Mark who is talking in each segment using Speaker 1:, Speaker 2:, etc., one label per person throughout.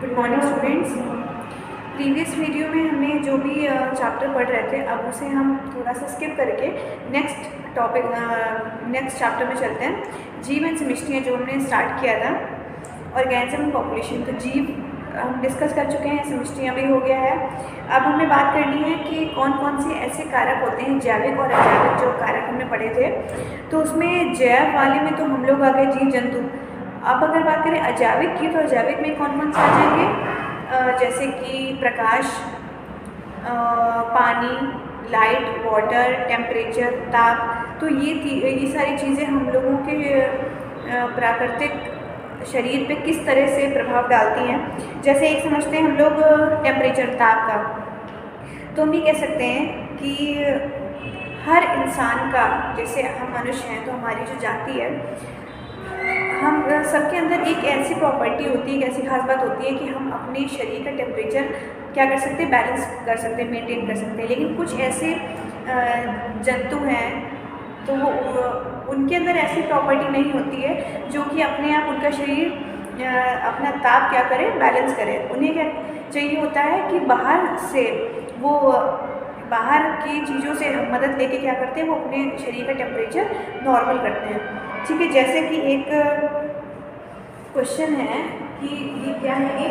Speaker 1: Good morning students. Previous video में हमने जो भी चैप्टर पढ़ रहे थे, अब उसे हम थोड़ा सा स्किप करके नेक्स्ट चैप्टर में चलते हैं। जीव एंड समष्टियाँ जो हमने स्टार्ट किया था, ऑर्गेनिज्म एंड पॉपुलेशन। तो जीव हम डिस्कस कर चुके हैं, समष्टियाँ भी हो गया है। अब हमें बात करनी है कि कौन कौन से ऐसे कारक होते हैं, जैविक और अजैविक जो कारक हमने पढ़े थे। तो उसमें जैव वाले में तो हम लोग आ गए जीव जंतु। अब अगर बात करें अजैविक की, तो अजैविक में कौन कौन से आ जाएंगे, जैसे कि प्रकाश, पानी, लाइट, वाटर, टेम्परेचर, ताप। तो ये सारी चीज़ें हम लोगों के प्राकृतिक शरीर पे किस तरह से प्रभाव डालती हैं। जैसे एक समझते हैं हम लोग टेम्परेचर, ताप का। तो हम ये कह सकते हैं कि हर इंसान का, जैसे हम मनुष्य हैं तो हमारी जो जाति है, हम सबके अंदर एक ऐसी प्रॉपर्टी होती है, एक ऐसी खास बात होती है कि हम अपने शरीर का टेम्परेचर क्या कर सकते हैं, बैलेंस कर सकते हैं, मेंटेन कर सकते हैं। लेकिन कुछ ऐसे जंतु हैं तो वो उनके अंदर ऐसी प्रॉपर्टी नहीं होती है जो कि अपने आप उनका शरीर अपना ताप क्या करे, बैलेंस करे। उन्हें क्या चाहिए होता है कि बाहर की चीज़ों से मदद लेके क्या करते हैं, वो अपने शरीर का टेम्परेचर नॉर्मल करते हैं। ठीक है, जैसे कि एक क्वेश्चन है कि ये क्या है, ये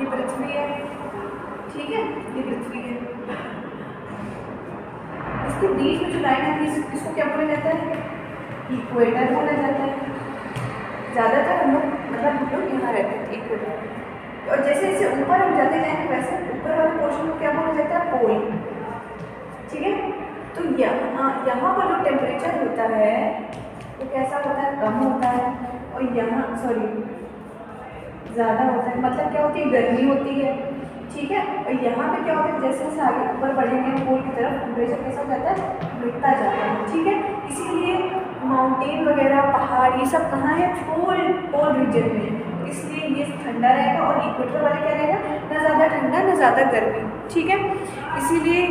Speaker 1: पृथ्वी है, ठीक है, ये पृथ्वी है। इसके बीच में जो लाइन है इसको क्या बोला जाता है, इक्वेटर बोला जाता है। ज़्यादातर हम लोग यहाँ रहते हैं इक्वेटर। और जैसे जैसे ऊपर हम जाते जाएंगे वैसे ऊपर वाले पोर्शन को क्या बोला जाता है, पोल। ठीक है, तो यहाँ पर जो टेम्परेचर होता है वो कैसा होता है, कम होता है। और यहाँ ज़्यादा होता है, मतलब क्या होती है, गर्मी होती है। ठीक है, और यहाँ पे क्या होता है, जैसे जैसे आगे ऊपर बढ़ेंगे पोल की तरफ, टेम्परेचर कैसा हो जाता है, बढ़ता जाता है। ठीक है, इसीलिए माउंटेन वगैरह, पहाड़, ये सब कहाँ है, पोल रीजन में। इसलिए ये ठंडा रहेगा और इक्वेटर वाले क्या रहेगा, ना ज़्यादा ठंडा ना ज़्यादा गर्मी। ठीक है, इसीलिए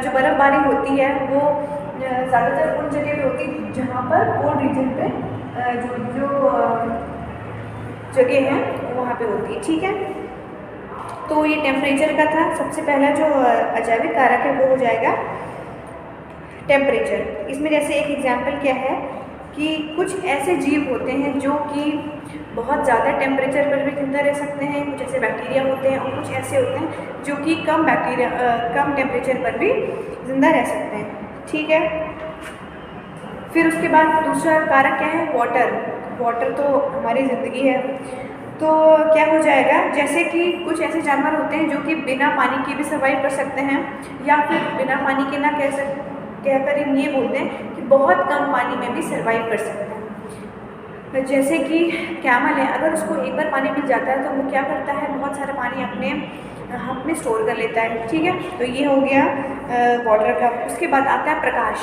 Speaker 1: जो बर्फ़बारी होती है वो ज़्यादातर उन जगह पे होती है जहाँ पर पोल रीजन पे जो जगह है वहाँ पे होती है। ठीक है, तो ये टेम्परेचर का था। सबसे पहला जो अजैविक कारक है वो हो जाएगा टेम्परेचर। इसमें जैसे एक एग्जांपल क्या है कि कुछ ऐसे जीव होते हैं जो कि बहुत ज़्यादा टेम्परेचर पर भी जिंदा रह सकते हैं। कुछ ऐसे बैक्टीरिया होते हैं और कुछ ऐसे होते हैं जो कि कम टेम्परेचर पर भी जिंदा रह सकते हैं। ठीक है, फिर उसके बाद दूसरा कारक क्या है, वाटर तो हमारी ज़िंदगी है। तो क्या हो जाएगा, जैसे कि कुछ ऐसे जानवर होते हैं जो कि बिना पानी के भी सर्वाइव कर सकते हैं, या फिर बिना पानी के ना कहकर हम ये बोलते हैं कि बहुत कम पानी में भी सर्वाइव कर सकते हैं। जैसे कि कैमल है, अगर उसको एक बार पानी मिल जाता है तो वो क्या करता है, बहुत सारा पानी अपने स्टोर कर लेता है। ठीक है, तो ये हो गया वाटर का। उसके बाद आता है प्रकाश।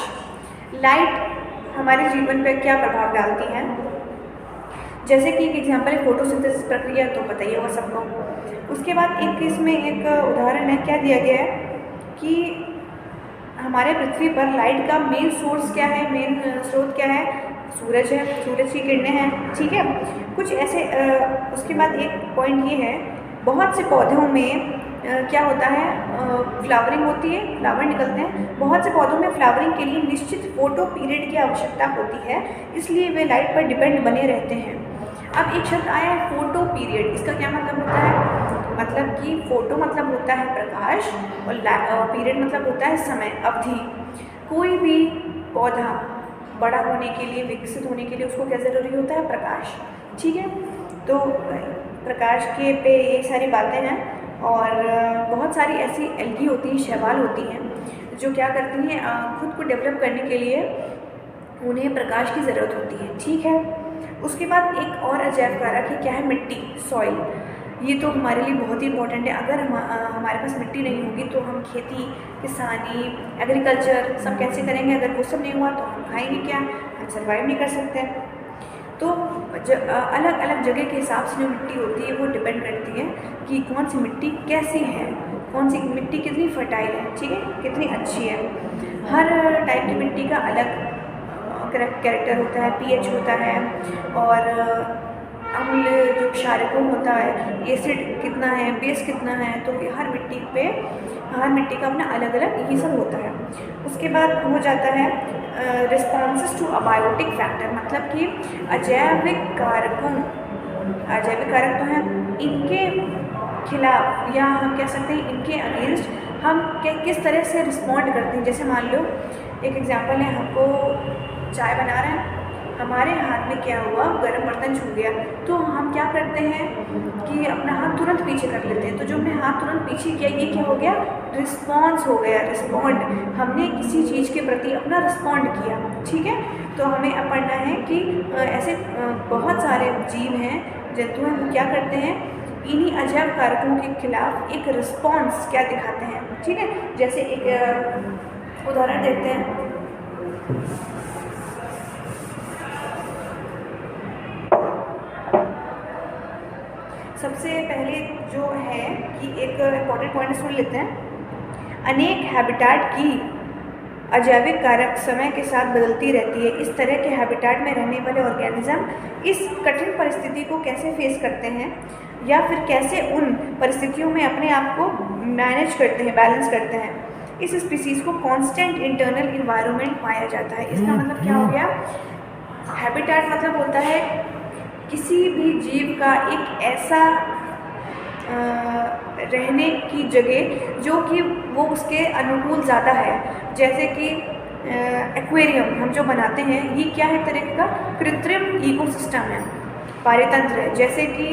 Speaker 1: लाइट हमारे जीवन पर क्या प्रभाव डालती है, जैसे कि एक एग्जांपल है फोटोसिंथेसिस प्रक्रिया, तो बताइए वो सबको। उसके बाद इसमें एक उदाहरण है, क्या दिया गया है कि हमारे पृथ्वी पर लाइट का मेन सोर्स क्या है, मेन स्रोत क्या है, सूरज है, सूरज की किरणें हैं। ठीक है, कुछ ऐसे उसके बाद एक पॉइंट ये है, बहुत से पौधों में क्या होता है, फ्लावरिंग होती है, फ्लावर निकलते हैं। बहुत से पौधों में फ्लावरिंग के लिए निश्चित फोटो पीरियड की आवश्यकता होती है, इसलिए वे लाइट पर डिपेंड बने रहते हैं। अब एक शब्द आया है फोटो पीरियड। इसका क्या मतलब होता है, मतलब कि फोटो मतलब होता है प्रकाश और पीरियड मतलब होता है समय, अवधि। कोई भी पौधा बड़ा होने के लिए, विकसित होने के लिए उसको क्या ज़रूरी होता है, प्रकाश। ठीक है, तो प्रकाश के पे ये सारी बातें हैं। और बहुत सारी ऐसी एल्गी होती हैं, शैवाल होती हैं जो क्या करती हैं, खुद को डेवलप करने के लिए उन्हें प्रकाश की ज़रूरत होती है। ठीक है, उसके बाद एक और अजैव कारक है, क्या है, मिट्टी, सॉइल। ये तो हमारे लिए बहुत ही इंपॉर्टेंट है। अगर हमारे पास मिट्टी नहीं होगी तो हम खेती, किसानी, एग्रीकल्चर सब कैसे करेंगे। अगर वो सब नहीं हुआ तो हम खाएंगे क्या, हम सर्वाइव नहीं कर सकते। तो अलग अलग जगह के हिसाब से जो मिट्टी होती है वो डिपेंड करती है कि कौन सी मिट्टी कैसी है, कौन सी मिट्टी कितनी फर्टाइल है। ठीक है, कितनी अच्छी है। हर टाइप की मिट्टी का अलग कैरेक्टर होता है, पीएच होता है, और अम्ल जो क्षारकों होता है, एसिड कितना है, बेस कितना है, तो हर मिट्टी का अपना अलग अलग ये सब होता है। उसके बाद हो जाता है रिस्पॉन्सेस टू अबायोटिक फैक्टर, मतलब कि अजैविक कारक तो हैं, इनके खिलाफ या हम कह सकते हैं इनके अगेंस्ट हम किस तरह से रिस्पॉन्ड करते हैं। जैसे मान लो एक एग्जांपल है, हमको चाय बना रहे हैं, हमारे हाथ में क्या हुआ, गर्म बर्तन छू गया, तो हम क्या करते हैं कि अपना हाथ तुरंत पीछे कर लेते हैं। तो जो हमने हाथ तुरंत पीछे किया, ये क्या हो गया, रिस्पॉन्स हो गया, रिस्पॉन्ड, हमने किसी चीज़ के प्रति अपना रिस्पॉन्ड किया। ठीक है, तो हमें अब पढ़ना है कि ऐसे बहुत सारे जीव हैं, जंतु हैं, वो क्या करते हैं, इन्हीं अजैव कारकों के खिलाफ एक रिस्पॉन्स क्या दिखाते हैं। ठीक है, जैसे एक उदाहरण देखते हैं। सबसे पहले जो है कि एक इम्पॉर्टेंट पॉइंट सुन लेते हैं। अनेक हैबिटाट की अजैविक कारक समय के साथ बदलती रहती है। इस तरह के हैबिटाट में रहने वाले ऑर्गेनिज्म इस कठिन परिस्थिति को कैसे फेस करते हैं या फिर कैसे उन परिस्थितियों में अपने आप को मैनेज करते हैं, बैलेंस करते हैं, इस स्पीसीज़ को कांस्टेंट इंटरनल इन्वायरमेंट पाया जाता है। इसका मतलब क्या हो गया, हैबिटाट मतलब होता है किसी भी जीव का एक ऐसा रहने की जगह जो कि वो उसके अनुकूल ज़्यादा है। जैसे कि एक्वेरियम हम जो बनाते हैं, ये क्या है, तरह का कृत्रिम इकोसिस्टम है, पारितंत्र है। जैसे कि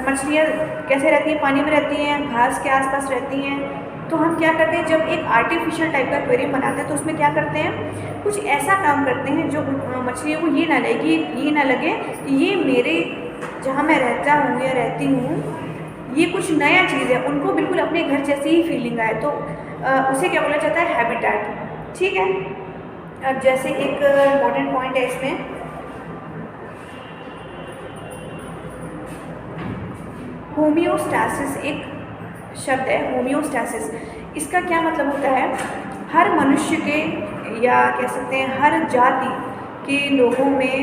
Speaker 1: मछलियाँ कैसे रहती हैं, पानी में रहती हैं, घास के आसपास रहती हैं। तो हम क्या करते हैं, जब एक आर्टिफिशियल टाइप का एक्वेरियम बनाते हैं तो उसमें क्या करते हैं, कुछ ऐसा काम करते हैं जो मछलियों को ये ना लगे कि ये मेरे जहाँ मैं रहता हूँ या रहती हूँ ये कुछ नया चीज़ है, उनको बिल्कुल अपने घर जैसी ही फीलिंग आए। तो उसे क्या बोला जाता है, हैबिटेट। ठीक है, अब जैसे एक इम्पॉर्टेंट पॉइंट है इसमें, होमियोस्टैसिस एक शब्द है, होमियोस्टैसिस। इसका क्या मतलब होता है, हर मनुष्य के या कह सकते हैं हर जाति के लोगों में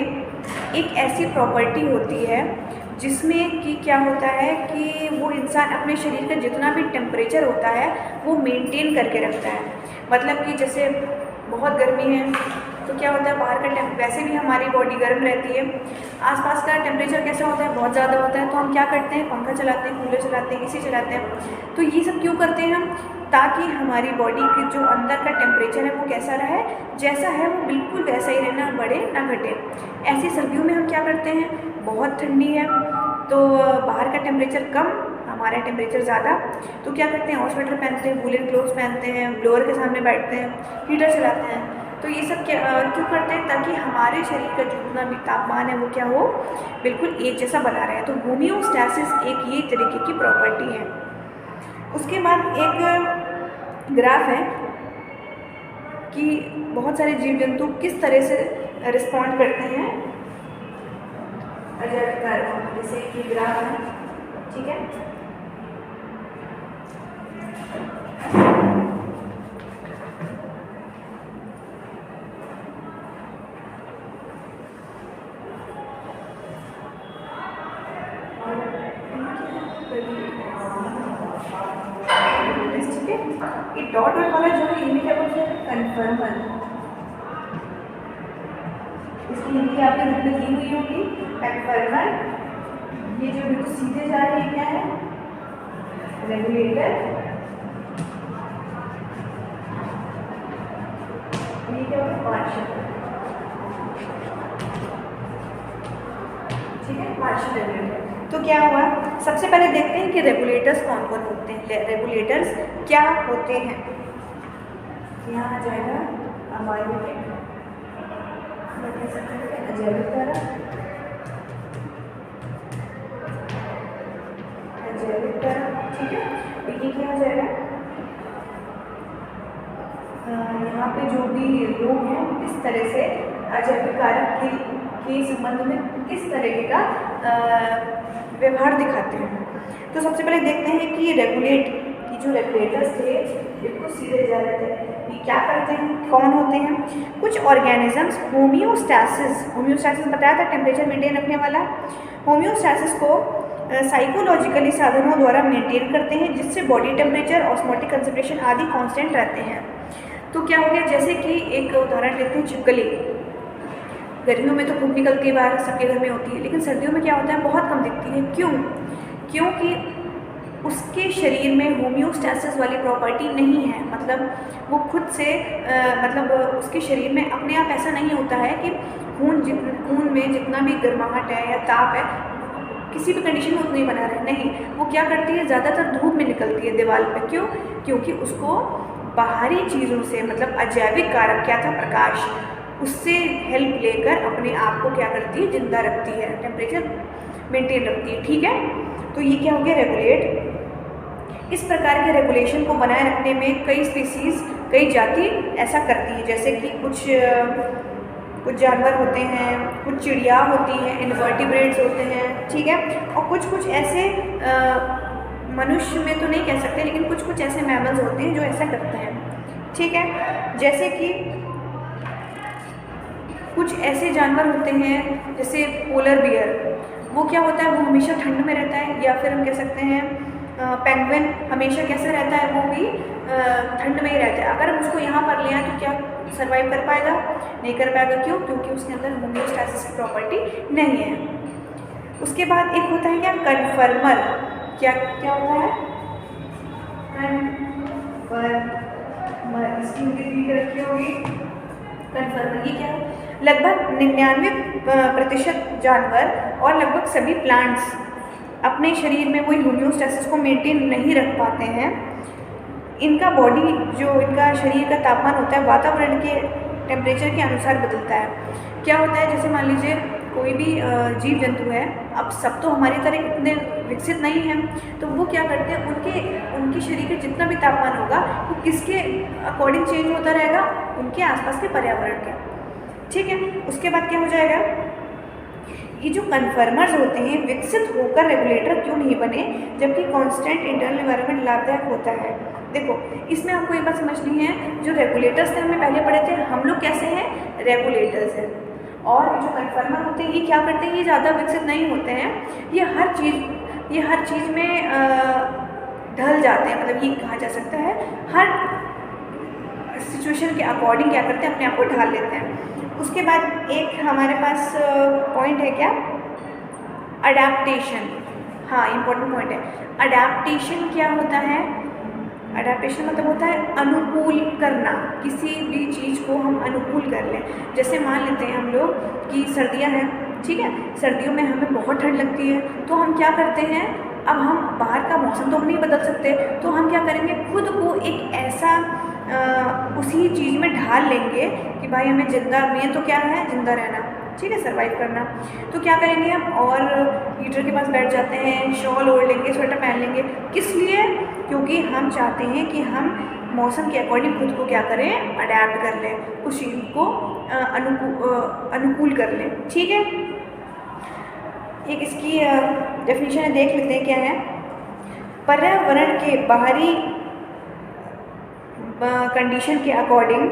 Speaker 1: एक ऐसी प्रॉपर्टी होती है जिसमें कि क्या होता है कि वो इंसान अपने शरीर का जितना भी टेम्परेचर होता है वो मेंटेन करके रखता है। मतलब कि जैसे बहुत गर्मी है तो क्या होता है, बाहर का वैसे भी हमारी बॉडी गर्म रहती है, आसपास का टेम्परेचर कैसा होता है, बहुत ज़्यादा होता है, तो हम क्या करते हैं, पंखा चलाते हैं, कूलर चलाते हैं, एसी चलाते हैं। तो ये सब क्यों करते हैं हम, ताकि हमारी बॉडी की जो अंदर का टेम्परेचर है वो कैसा रहे, जैसा है वो बिल्कुल वैसा ही रहे, ना बढ़े ना घटे। ऐसी सर्दियों में हम क्या करते हैं, बहुत ठंडी है तो बाहर का टेम्परेचर कम, हमारा टेम्परेचर ज़्यादा, तो क्या करते हैं, और स्वेटर पहनते हैं, वूलन क्लोथ्स पहनते हैं, ब्लोअर के सामने बैठते हैं, हीटर चलाते हैं। तो ये सब क्यों करते हैं, ताकि हमारे शरीर का जितना भी तापमान है वो क्या हो, बिल्कुल एक जैसा बना रहे। तो होमियोस्टैसिस एक ये तरीके की प्रॉपर्टी है। उसके बाद एक ग्राफ है कि बहुत सारे जीव जंतु किस तरह से रिस्पॉन्ड करते हैं अजैविक कारकों। जैसे कि ग्राफ है, ठीक है, ये डॉट वाला जो है हिंदी क्या बोलते हैं, कन्फर्मर। इसकी हिंदी आपके बुक में दी हुई होगी, कन्फर्मर। ये जो बिल्कुल सीधे जा रहे हैं क्या है, रेगुलेटर। ये क्या होगा, पार्शियल, ठीक है, पार्शियल रेगुलेटर। तो क्या हुआ, सबसे पहले देखते हैं कि रेगुलेटर्स कौन कौन होते हैं। रेगुलेटर्स क्या होते हैं, यहाँ आ जाएगा अबायोटिक, अजैविक कारक, ठीक है। ये क्या हो जाएगा, यहाँ पे जो भी लोग हैं इस तरह से अजैविक कारक के संबंध में किस तरीके का व्यवहार दिखाते हैं। तो सबसे पहले देखते हैं कि रेगुलेट की जो रेगुलेटर्स थे बिल्कुल सीधे जा रहे थे, ये क्या करते हैं, कौन होते हैं? कुछ ऑर्गेनिजम्स होम्योस्टैसिस बताया था, टेम्परेचर मेंटेन रखने वाला। होम्योस्टैसिस को साइकोलॉजिकली साधनों द्वारा मेंटेन करते हैं, जिससे बॉडी टेम्परेचर, ऑस्मोटिक कंसंट्रेशन आदि कांस्टेंट रहते हैं। तो क्या हो गया, जैसे कि एक उदाहरण लेते हैं, छिपकली। गर्मियों में तो खूब निकलती है बाहर, सबके घर में होती है, लेकिन सर्दियों में क्या होता है, बहुत कम दिखती है। क्यों? क्योंकि उसके शरीर में होम्योस्टैसिस वाली प्रॉपर्टी नहीं है, मतलब वो खुद से मतलब उसके शरीर में अपने आप ऐसा नहीं होता है कि खून में जितना भी गर्माहट है या ताप है किसी भी कंडीशन में उतना ही बना रहे, नहीं। वो क्या करती है, ज़्यादातर धूप में निकलती है दीवार पे। क्यों? क्योंकि उसको बाहरी चीज़ों से, मतलब अजैविक कारक क्या था, प्रकाश, उससे हेल्प लेकर अपने आप को क्या करती है, जिंदा रखती है, टेम्परेचर मेंटेन रखती है। ठीक है, तो ये क्या हो गया, रेगुलेट। इस प्रकार के रेगुलेशन को बनाए रखने में कई स्पीसीज, कई जाति ऐसा करती है, जैसे कि कुछ जानवर होते हैं, कुछ चिड़िया होती हैं, इनवर्टिब्रेट्स होते हैं, ठीक है, और कुछ ऐसे मनुष्य में तो नहीं कह सकते, लेकिन कुछ ऐसे मैमल्स होते हैं जो ऐसा करते हैं। ठीक है, जैसे कि कुछ ऐसे जानवर होते हैं जैसे पोलर बियर, वो क्या होता है, वो हमेशा ठंड में रहता है, या फिर हम कह सकते हैं पेंगुइन हमेशा कैसे रहता है, वो भी ठंड में ही रहता है। अगर हम उसको यहाँ पर ले आए तो क्या सर्वाइव कर पाएगा? नहीं कर पाएगा। क्यों? क्योंकि उसके अंदर होम्योस्टैसिस की प्रॉपर्टी नहीं है। उसके बाद एक होता है क्या, कन्फर्मर। क्या होता है, कन्फर्मर, इसकी हिंदी रखी होगी, कन्फर्मर। ये क्या है, लगभग 99% जानवर और लगभग सभी प्लांट्स अपने शरीर में वही होम्योस्टैसिस को मेंटेन नहीं रख पाते हैं। इनका बॉडी, जो इनका शरीर का तापमान होता है, वातावरण के टेम्परेचर के अनुसार बदलता है। क्या होता है, जैसे मान लीजिए कोई भी जीव जंतु है, अब सब तो हमारी तरह इतने विकसित नहीं हैं, तो वो क्या करते हैं, उनके शरीर का जितना भी तापमान होगा वो किसके अकॉर्डिंग चेंज होता रहेगा, उनके आसपास के पर्यावरण के। ठीक है, उसके बाद क्या हो जाएगा, ये जो कन्फर्मर्स होते हैं विकसित होकर रेगुलेटर क्यों नहीं बने, जबकि कांस्टेंट इंटरनल एनवायरनमेंट लाभदायक होता है। देखो, इसमें आपको एक बात समझनी है, जो रेगुलेटर्स थे हमने पहले पढ़े थे, हम लोग कैसे हैं, रेगुलेटर्स हैं, और जो कन्फर्मर होते हैं ये क्या करते हैं, ये ज़्यादा विकसित नहीं होते हैं, ये हर चीज़ में ढल जाते हैं, मतलब ये कहा जा सकता है हर सिचुएशन के अकॉर्डिंग क्या करते हैं, अपने आप को ढाल लेते हैं। उसके बाद एक हमारे पास पॉइंट है क्या, अडैप्टेशन। हाँ, इम्पोर्टेंट पॉइंट है। अडैप्टेशन क्या होता है, अडैप्टेशन मतलब होता है अनुकूल करना, किसी भी चीज़ को हम अनुकूल कर लें। जैसे मान लेते हैं हम लोग कि सर्दियाँ हैं, ठीक है, सर्दियों में हमें बहुत ठंड लगती है, तो हम क्या करते हैं, अब हम बाहर का मौसम तो हम नहीं बदल सकते, तो हम क्या करेंगे, खुद को एक ऐसा उसी चीज़ में ढाल लेंगे कि भाई हमें जिंदा, मेन तो क्या है, जिंदा रहना, ठीक है, सर्वाइव करना। तो क्या करेंगे हम, और हीटर के पास बैठ जाते हैं, शॉल ओढ़ लेंगे, स्वेटर पहन लेंगे। किस लिए? क्योंकि हम चाहते हैं कि हम मौसम के अकॉर्डिंग खुद को क्या करें, अडैप्ट कर लें, उस चीज़ को अनुकूल कर लें। ठीक है, एक इसकी डेफिनेशन देख लेते हैं क्या है। पर्यावरण के बाहरी कंडीशन के अकॉर्डिंग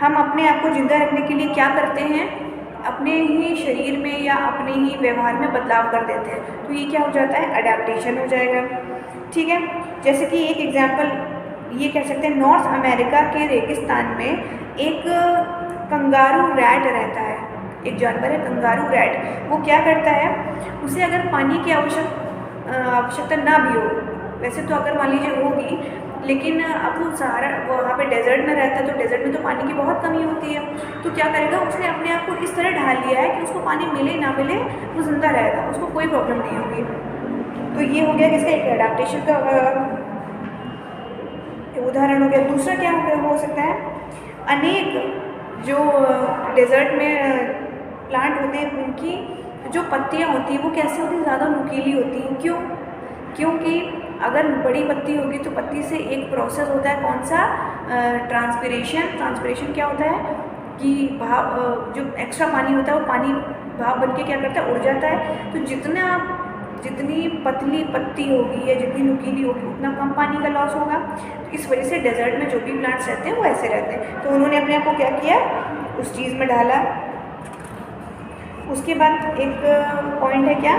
Speaker 1: हम अपने आप को जिंदा रखने के लिए क्या करते हैं, अपने ही शरीर में या अपने ही व्यवहार में बदलाव कर देते हैं। तो ये क्या हो जाता है, अडैप्टेशन हो जाएगा। ठीक है, जैसे कि एक एग्जांपल ये कह सकते हैं, नॉर्थ अमेरिका के रेगिस्तान में एक कंगारू रैट रहता है, एक जानवर है कंगारू रैट। वो क्या करता है, उसे अगर पानी की आवश्यकता ना भी हो, वैसे तो अगर मान लीजिए होगी, लेकिन अब वो वहाँ पे डेजर्ट में रहता है, तो डेजर्ट में तो पानी की बहुत कमी होती है, तो क्या करेगा, उसने अपने आप को इस तरह ढाल लिया है कि उसको पानी मिले ना मिले वो जिंदा रहेगा, उसको कोई प्रॉब्लम नहीं होगी। तो ये हो गया किसका, एक एडाप्टेशन का उदाहरण हो गया। दूसरा क्या हो सकता है, अनेक जो डेजर्ट में प्लांट होते हैं उनकी जो पत्तियाँ होती हैं वो कैसे होती हैं, ज़्यादा नुकीली होती हैं। क्यों? क्योंकि अगर बड़ी पत्ती होगी तो पत्ती से एक प्रोसेस होता है, कौन सा, ट्रांसपिरेशन क्या होता है कि भाप, जो एक्स्ट्रा पानी होता है वो पानी भाप बन के क्या करता है, उड़ जाता है। तो जितना जितनी पतली पत्ती होगी या जितनी नुकीली होगी उतना कम पानी का लॉस होगा। तो इस वजह से डेजर्ट में जो भी प्लांट्स रहते हैं वो ऐसे रहते हैं। तो उन्होंने अपने आप को क्या किया, उस चीज़ में डाला। उसके बाद एक पॉइंट है क्या,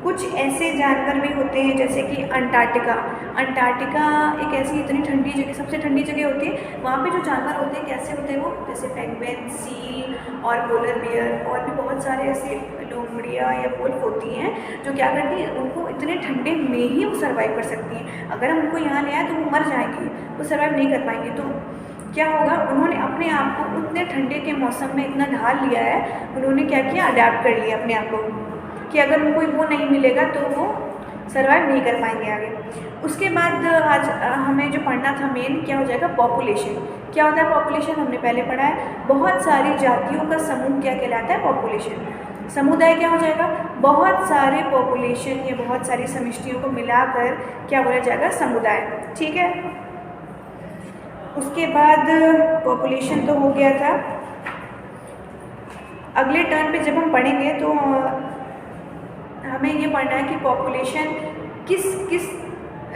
Speaker 1: कुछ ऐसे जानवर भी होते हैं जैसे कि अंटार्कटिका एक ऐसी इतनी ठंडी जगह, सबसे ठंडी जगह होती है। वहाँ पे जो जानवर होते हैं कैसे होते हैं वो, जैसे पेंगुइन, सील और पोलर बियर और भी बहुत सारे ऐसे लोमड़ियाँ या वुल्फ होती हैं जो क्या करती हैं, उनको इतने ठंडे में ही वो सर्वाइव कर सकती हैं। अगर हम उनको यहाँ ले आए तो वो मर जाएंगी, वो सर्वाइव नहीं कर पाएंगी। तो क्या होगा, उन्होंने अपने आप को उतने ठंडे के मौसम में इतना ढाल लिया है, उन्होंने क्या किया, अडेप्ट कर लिया अपने आप को कि अगर उनको वो नहीं मिलेगा तो वो सर्वाइव नहीं कर पाएंगे आगे। उसके बाद आज हमें जो पढ़ना था मेन क्या हो जाएगा, पॉपुलेशन। क्या होता है पॉपुलेशन, हमने पहले पढ़ा है। बहुत सारी जातियों का समूह क्या कहलाता है, पॉपुलेशन। समुदाय क्या हो जाएगा, बहुत सारे पॉपुलेशन या बहुत सारी समष्टियों को मिलाकर क्या बोला जाएगा, समुदाय। ठीक है। उसके बाद पॉपुलेशन तो हो गया था। अगले टर्न पे जब हम पढ़ेंगे तो हमें ये पढ़ना है कि पॉपुलेशन किस किस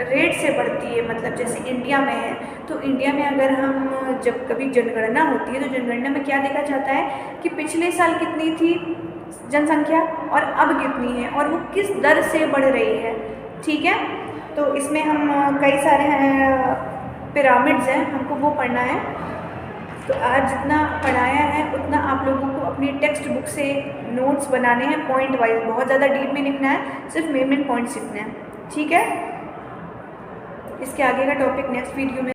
Speaker 1: रेट से बढ़ती है। मतलब जैसे इंडिया में है तो इंडिया में अगर हम जब कभी जनगणना होती है तो जनगणना में क्या देखा जाता है कि पिछले साल कितनी थी जनसंख्या और अब कितनी है और वो किस दर से बढ़ रही है। ठीक है। तो इसमें हम कई सारे पिरामिड्स हैं, हमको वो पढ़ना है। तो आज जितना पढ़ाया है उतना आप लोगों को अपनी टेक्स्ट बुक से नोट्स बनाने हैं पॉइंट वाइज, बहुत ज़्यादा डीप में लिखना है, सिर्फ मेन मेन पॉइंट्स लिखने हैं। ठीक है। इसके आगे का टॉपिक नेक्स्ट वीडियो में